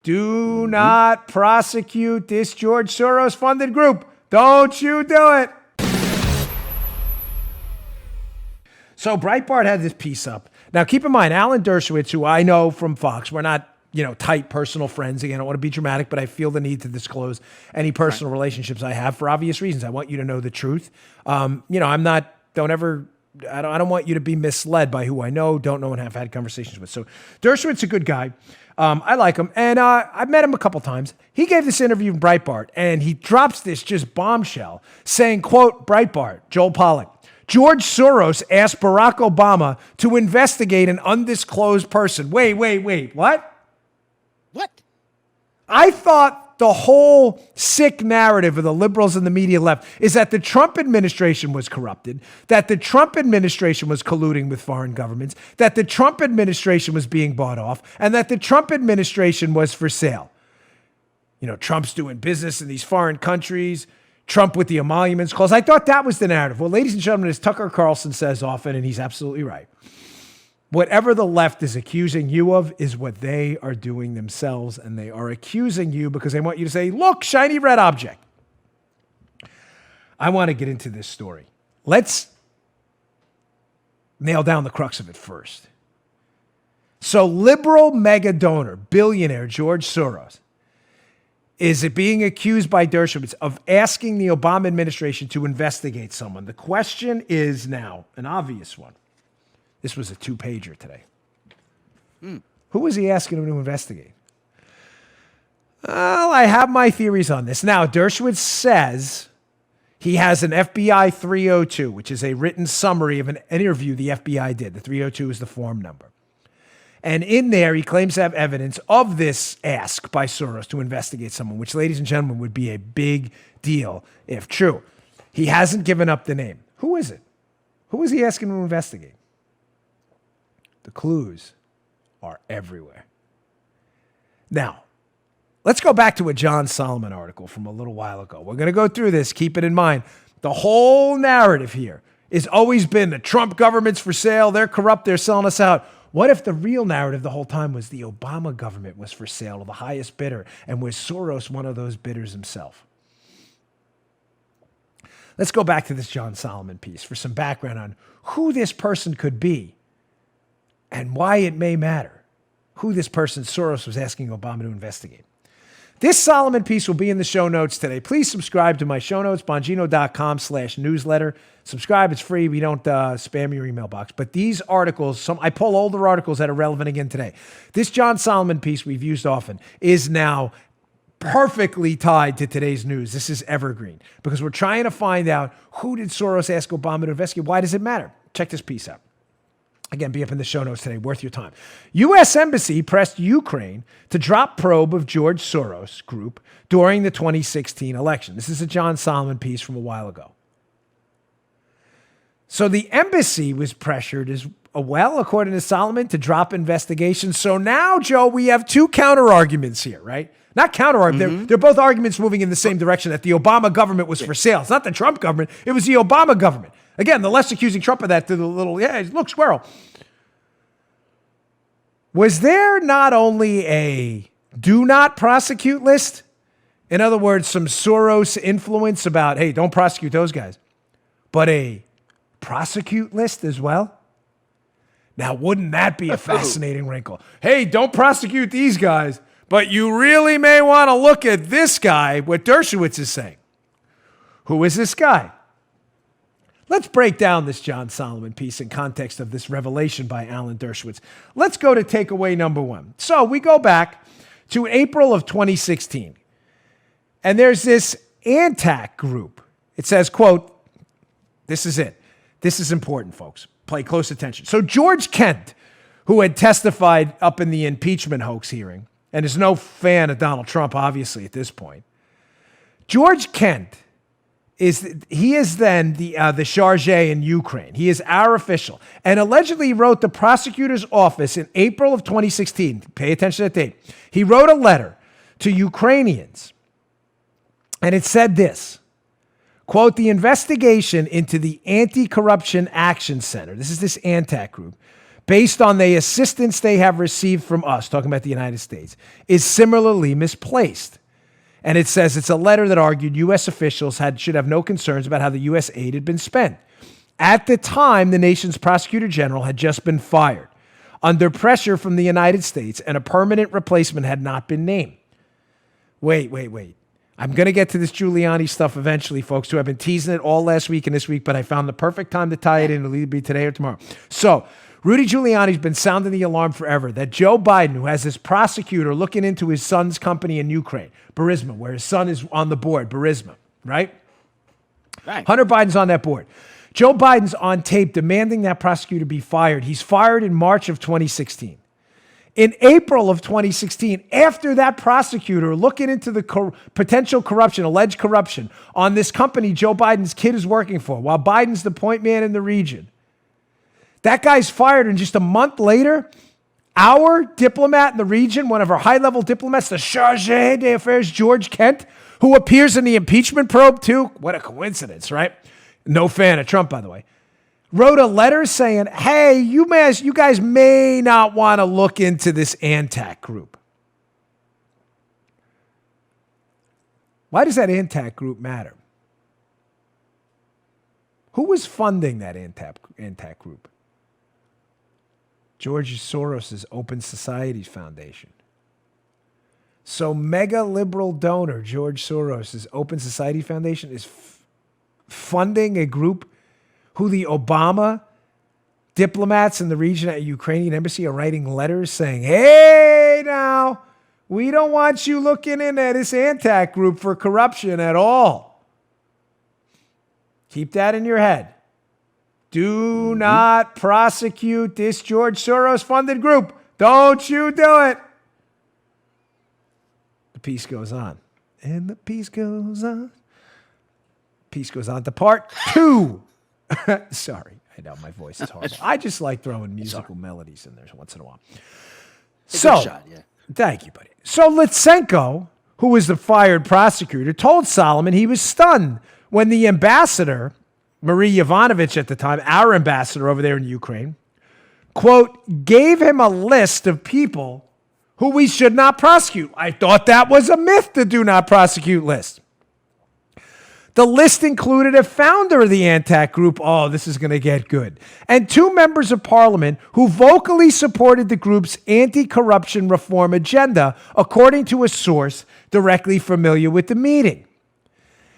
Do not prosecute this George Soros funded group. Don't you do it. So Breitbart had this piece up. Now, keep in mind, Alan Dershowitz, who I know from Fox, we're not, tight personal friends. Again, I don't want to be dramatic, but I feel the need to disclose any personal relationships I have for obvious reasons. I want you to know the truth. I don't want you to be misled by who I know, don't know, and have had conversations with. So Dershowitz a good guy. I like him. And I've met him a couple times. He gave this interview in Breitbart, and he drops this just bombshell saying, quote, Breitbart, Joel Pollack, George Soros asked Barack Obama to investigate an undisclosed person. Wait, what? What? I thought the whole sick narrative of the liberals and the media left is that the Trump administration was corrupted, that the Trump administration was colluding with foreign governments, that the Trump administration was being bought off, and that the Trump administration was for sale. Trump's doing business in these foreign countries, Trump with the emoluments clause. I thought that was the narrative. Well, ladies and gentlemen, as Tucker Carlson says often, and he's absolutely right, whatever the left is accusing you of is what they are doing themselves, and they are accusing you because they want you to say, look, shiny red object. I want to get into this story. Let's nail down the crux of it first. So liberal mega donor, billionaire George Soros, is it being accused by Dershowitz of asking the Obama administration to investigate someone. The question is now an obvious one. This was a 2-pager today. Who was he asking him to investigate? Well, I have my theories on this. Now, Dershowitz says he has an FBI 302, which is a written summary of an interview the FBI did. The 302 is the form number. And in there, he claims to have evidence of this ask by Soros to investigate someone, which, ladies and gentlemen, would be a big deal if true. He hasn't given up the name. Who is it? Who is he asking to investigate? The clues are everywhere. Now, let's go back to a John Solomon article from a little while ago. We're going to go through this. Keep it in mind. The whole narrative here has always been the Trump government's for sale. They're corrupt. They're selling us out. What if the real narrative the whole time was the Obama government was for sale to the highest bidder, and was Soros one of those bidders himself? Let's go back to this John Solomon piece for some background on who this person could be and why it may matter who this person Soros was asking Obama to investigate. This Solomon piece will be in the show notes today. Please subscribe to my show notes, bongino.com/newsletter. Subscribe, it's free. We don't spam your email box. But these articles, I pull older articles that are relevant again today. This John Solomon piece we've used often is now perfectly tied to today's news. This is evergreen because we're trying to find out who did Soros ask Obama to investigate. Why does it matter? Check this piece out. Again, be up in the show notes today. Worth your time. U.S. Embassy pressed Ukraine to drop probe of George Soros Group during the 2016 election. This is a John Solomon piece from a while ago. So the embassy was pressured as well, according to Solomon, to drop investigations. So now, Joe, we have two counter arguments here, right? Not counter arguments. They're both arguments moving in the same direction, that the Obama government was for sale. It's not the Trump government. It was the Obama government. Again, the left's accusing Trump of that to the little, look, squirrel. Was there not only a do not prosecute list? In other words, some Soros influence about, hey, don't prosecute those guys, but a prosecute list as well? Now, wouldn't that be a fascinating wrinkle? Hey, don't prosecute these guys, but you really may want to look at this guy, what Dershowitz is saying. Who is this guy? Let's break down this John Solomon piece in context of this revelation by Alan Dershowitz. Let's go to takeaway number one. So we go back to April of 2016, and there's this ANTAC group. It says, quote, this is it. This is important, folks. Pay close attention. So George Kent, who had testified up in the impeachment hoax hearing, and is no fan of Donald Trump, obviously, at this point. George Kent is then the charge in Ukraine. He is our official, and allegedly wrote the prosecutor's office in April of 2016. Pay attention to that date. He wrote a letter to Ukrainians, and it said this, quote, the investigation into the Anti-Corruption Action Center, this is this ANTAC group, based on the assistance they have received from us, talking about the United States, is similarly misplaced. And it says it's a letter that argued U.S. officials should have no concerns about how the U.S. aid had been spent. At the time, the nation's prosecutor general had just been fired under pressure from the United States, and a permanent replacement had not been named. Wait. I'm going to get to this Giuliani stuff eventually, folks, who I've been teasing it all last week and this week, but I found the perfect time to tie it in. It'll either be today or tomorrow. So Rudy Giuliani's been sounding the alarm forever that Joe Biden, who has this prosecutor looking into his son's company in Ukraine, Burisma, where his son is on the board, Burisma, right? Hunter Biden's on that board. Joe Biden's on tape demanding that prosecutor be fired. He's fired in March of 2016. In April of 2016, after that prosecutor looking into the potential corruption, alleged corruption on this company Joe Biden's kid is working for, while Biden's the point man in the region, that guy's fired, and just a month later, our diplomat in the region, one of our high-level diplomats, the Charge d'Affaires, George Kent, who appears in the impeachment probe too, what a coincidence, right? No fan of Trump, by the way, wrote a letter saying, hey, you guys may not want to look into this ANTAC group. Why does that ANTAC group matter? Who was funding that ANTAC group? George Soros' Open Societies Foundation. So mega liberal donor George Soros' Open Society Foundation is funding a group who the Obama diplomats in the region at Ukrainian embassy are writing letters saying, hey, now, we don't want you looking in at this ANTAC group for corruption at all. Keep that in your head. Do not prosecute this George Soros-funded group. Don't you do it. The piece goes on. And the piece goes on. Piece goes on to part 2. Sorry, I know my voice is horrible. I just like throwing musical melodies in there once in a while. So, shot, yeah. Thank you, buddy. So Litsenko, who was the fired prosecutor, told Solomon he was stunned when the ambassador, Marie Yovanovitch at the time, our ambassador over there in Ukraine, quote, gave him a list of people who we should not prosecute. I thought that was a myth, the do not prosecute list. The list included a founder of the ANTAC group. Oh, this is going to get good. And 2 members of parliament who vocally supported the group's anti-corruption reform agenda, according to a source directly familiar with the meeting.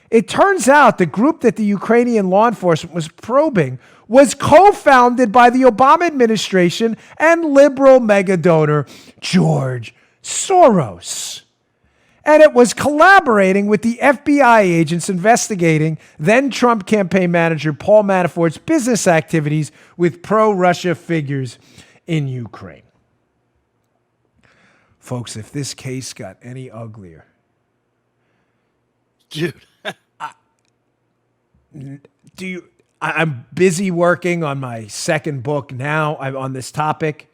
It turns out the group that the Ukrainian law enforcement was probing was co-founded by the Obama administration and liberal mega donor George Soros. And it was collaborating with the FBI agents investigating then-Trump campaign manager Paul Manafort's business activities with pro-Russia figures in Ukraine. Folks, if this case got any uglier, dude, I'm busy working on my second book now on this topic.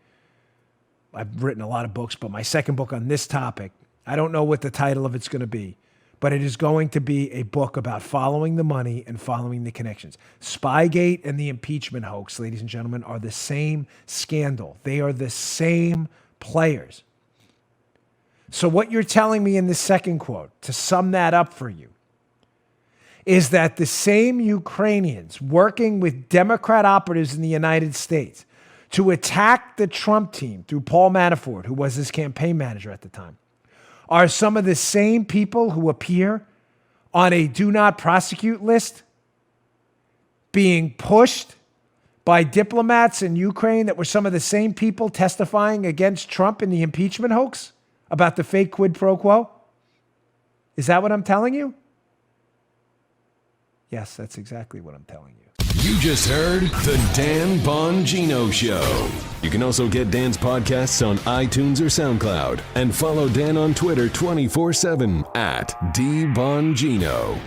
I've written a lot of books, but my second book on this topic, I don't know what the title of it's going to be, but it is going to be a book about following the money and following the connections. Spygate and the impeachment hoax, ladies and gentlemen, are the same scandal. They are the same players. So what you're telling me in this second quote, to sum that up for you, is that the same Ukrainians working with Democrat operatives in the United States to attack the Trump team through Paul Manafort, who was his campaign manager at the time, are some of the same people who appear on a do not prosecute list being pushed by diplomats in Ukraine that were some of the same people testifying against Trump in the impeachment hoax about the fake quid pro quo? Is that what I'm telling you? Yes, that's exactly what I'm telling you. You just heard The Dan Bongino Show. You can also get Dan's podcasts on iTunes or SoundCloud. And follow Dan on Twitter 24/7 @DBongino.